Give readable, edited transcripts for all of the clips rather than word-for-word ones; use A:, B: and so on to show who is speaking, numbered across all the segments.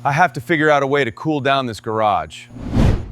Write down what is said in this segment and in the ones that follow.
A: I have to figure out a way to cool down this garage.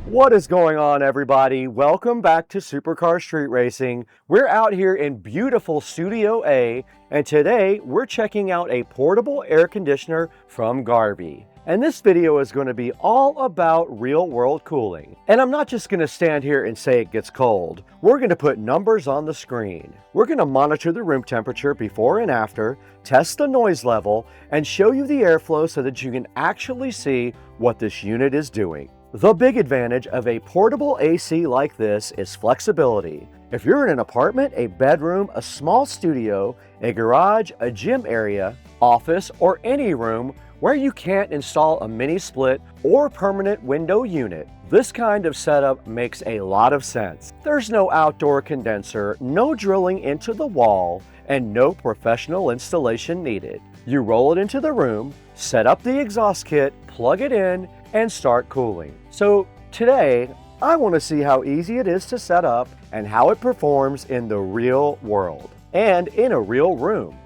B: What is going on, everybody? Welcome back to Supercar Street Racing. We're out here in beautiful Studio A, and today we're checking out a portable air conditioner from Garvee. And this video is going to be all about real-world cooling. And I'm not just going to stand here and say it gets cold. We're going to put numbers on the screen. We're going to monitor the room temperature before and after, test the noise level, and show you the airflow so that you can actually see what this unit is doing. The big advantage of a portable AC like this is flexibility. If you're in an apartment, a bedroom, a small studio, a garage, a gym area, office, or any room where you can't install a mini split or permanent window unit, this kind of setup makes a lot of sense. There's no outdoor condenser, no drilling into the wall, and no professional installation needed. You roll it into the room, set up the exhaust kit, plug it in, and start cooling. So today, I want to see how easy it is to set up and how it performs in the real world and in a real room.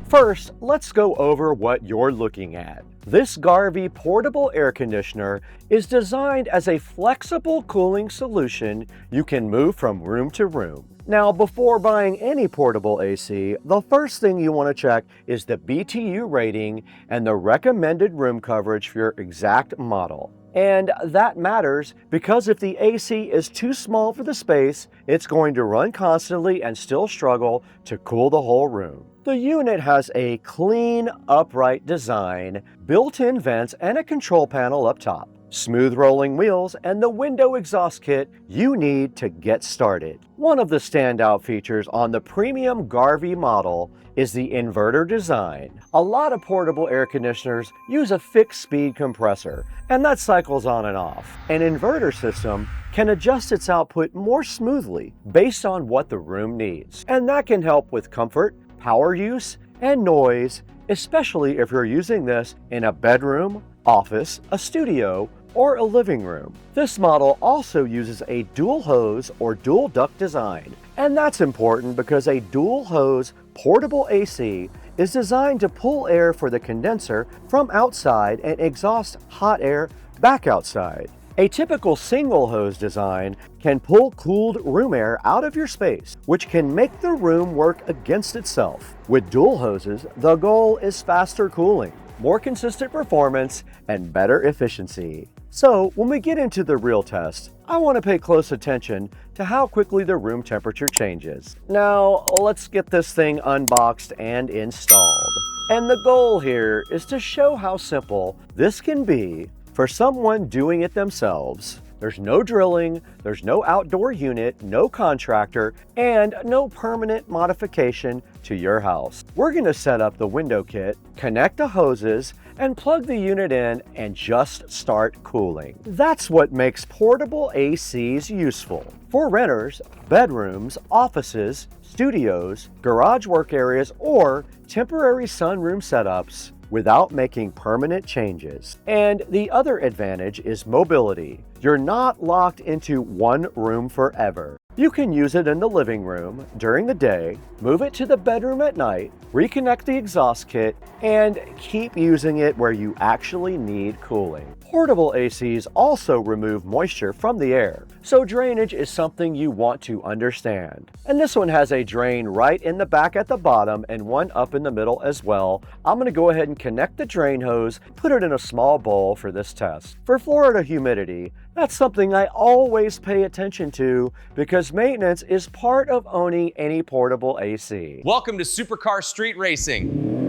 B: First, let's go over what you're looking at. This Garvee portable air conditioner is designed as a flexible cooling solution you can move from room to room. Now, before buying any portable AC, the first thing you want to check is the BTU rating and the recommended room coverage for your exact model. And that matters because if the AC is too small for the space, it's going to run constantly and still struggle to cool the whole room. The unit has a clean, upright design, built-in vents, and a control panel up top, smooth rolling wheels, and the window exhaust kit you need to get started. One of the standout features on the premium Garvee model is the inverter design. A lot of portable air conditioners use a fixed speed compressor, and that cycles on and off. An inverter system can adjust its output more smoothly based on what the room needs. And that can help with comfort, power use, and noise, especially if you're using this in a bedroom, office, a studio, or a living room. This model also uses a dual hose or dual duct design, and that's important because a dual hose portable AC is designed to pull air for the condenser from outside and exhaust hot air back outside. A typical single hose design can pull cooled room air out of your space, which can make the room work against itself. With dual hoses, the goal is faster cooling, more consistent performance, and better efficiency. So when we get into the real test, I want to pay close attention to how quickly the room temperature changes. Now, let's get this thing unboxed and installed. And the goal here is to show how simple this can be for someone doing it themselves. There's no drilling, there's no outdoor unit, no contractor, and no permanent modification to your house. We're going to set up the window kit, connect the hoses, and plug the unit in and just start cooling. That's what makes portable ACs useful. For renters, bedrooms, offices, studios, garage work areas, or temporary sunroom setups without making permanent changes. And the other advantage is mobility. You're not locked into one room forever. You can use it in the living room during the day, move it to the bedroom at night, reconnect the exhaust kit, and keep using it where you actually need cooling. Portable ACs also remove moisture from the air, so drainage is something you want to understand. And this one has a drain right in the back at the bottom and one up in the middle as well. I'm going to go ahead and connect the drain hose, put it in a small bowl for this test. For Florida humidity, that's something I always pay attention to because maintenance is part of owning any portable AC.
A: Welcome to Supercar Street Racing.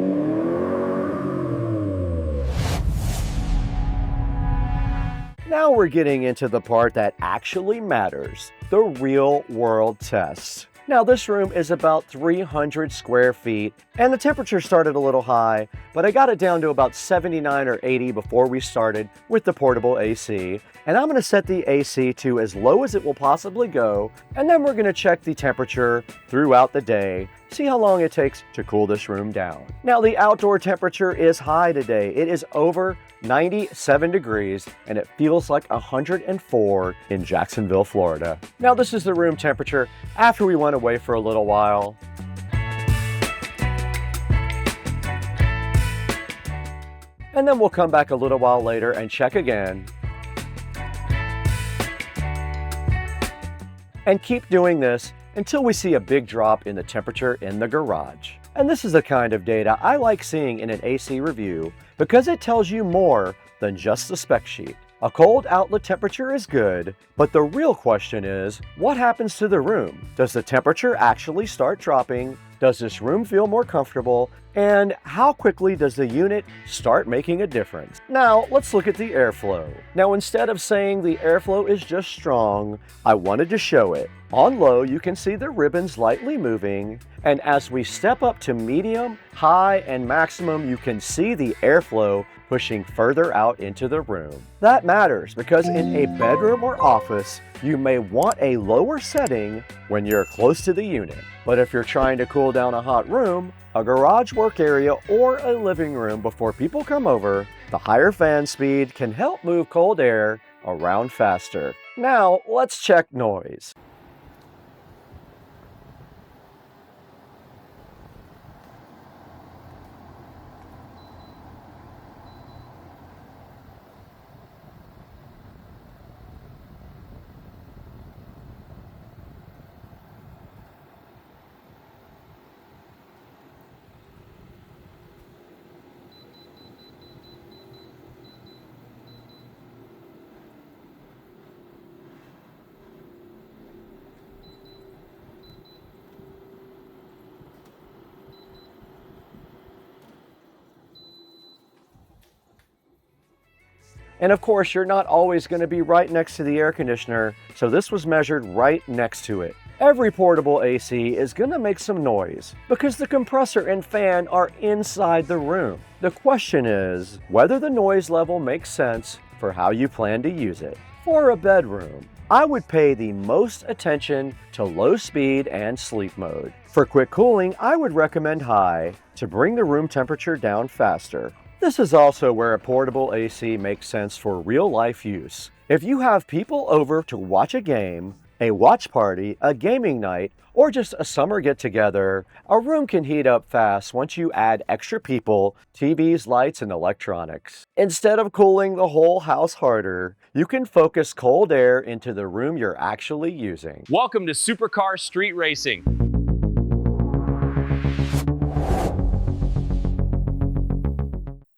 B: Now we're getting into the part that actually matters, the real world test. Now this room is about 300 square feet and the temperature started a little high, but I got it down to about 79 or 80 before we started with the portable AC. And I'm going to set the AC to as low as it will possibly go, and then we're going to check the temperature throughout the day, see how long it takes to cool this room down. Now the outdoor temperature is high today. It is over 97 degrees and it feels like 104 in Jacksonville, Florida. Now this is the room temperature after we went away for a little while. and then we'll come back a little while later and check again. And keep doing this until we see a big drop in the temperature in the garage. And this is the kind of data I like seeing in an AC review because it tells you more than just the spec sheet. A cold outlet temperature is good, but the real question is, what happens to the room? Does the temperature actually start dropping? Does this room feel more comfortable? And how quickly does the unit start making a difference? Now, let's look at the airflow. Now, instead of saying the airflow is just strong, I wanted to show it. On low, you can see the ribbons lightly moving, and as we step up to medium, high, and maximum, you can see the airflow pushing further out into the room. That matters because in a bedroom or office, you may want a lower setting when you're close to the unit. But if you're trying to cool down a hot room, a garage work area, or a living room before people come over, the higher fan speed can help move cold air around faster. Now, let's check noise. And of course, you're not always going to be right next to the air conditioner, so this was measured right next to it. Every portable AC is going to make some noise because the compressor and fan are inside the room. The question is whether the noise level makes sense for how you plan to use it. For a bedroom, I would pay the most attention to low speed and sleep mode. For quick cooling, I would recommend high to bring the room temperature down faster. This is also where a portable AC makes sense for real-life use. If you have people over to watch a game, a watch party, a gaming night, or just a summer get-together, a room can heat up fast once you add extra people, TVs, lights, and electronics. Instead of cooling the whole house harder, you can focus cold air into the room you're actually using.
A: Welcome to Supercar Street Racing.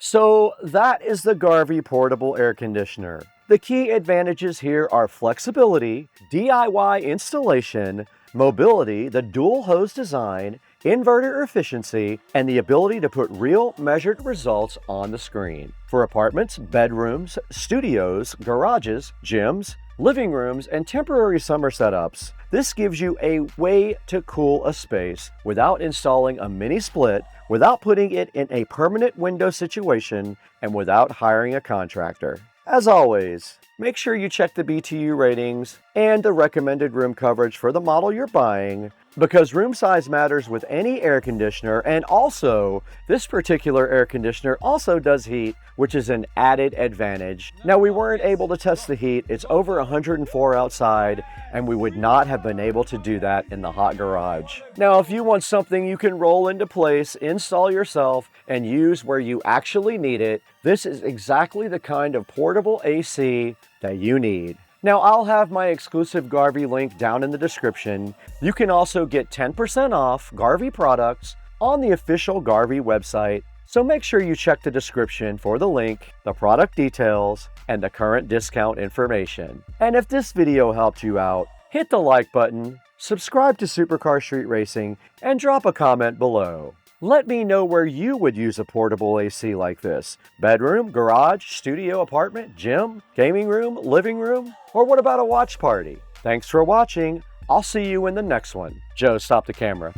B: So that is the Garvee portable air conditioner. The key advantages here are flexibility, DIY installation, mobility, the dual hose design, inverter efficiency, and the ability to put real measured results on the screen. For apartments, bedrooms, studios, garages, gyms, living rooms, and temporary summer setups, this gives you a way to cool a space without installing a mini split, without putting it in a permanent window situation, and without hiring a contractor. As always, make sure you check the BTU ratings and the recommended room coverage for the model you're buying, because room size matters with any air conditioner, and also this particular air conditioner also does heat, which is an added advantage. Now, we weren't able to test the heat. It's over 104 outside, and we would not have been able to do that in the hot garage. Now, if you want something you can roll into place, install yourself, and use where you actually need it, this is exactly the kind of portable AC that you need. Now, I'll have my exclusive Garvee link down in the description. You can also get 10% off Garvee products on the official Garvee website, so make sure you check the description for the link, the product details, and the current discount information. And if this video helped you out, hit the like button, subscribe to Supercar Street Racing, and drop a comment below. Let me know where you would use a portable AC like this. Bedroom, garage, studio, apartment, gym, gaming room, living room, or what about a watch party? Thanks for watching. I'll see you in the next one. Joe, stop the camera.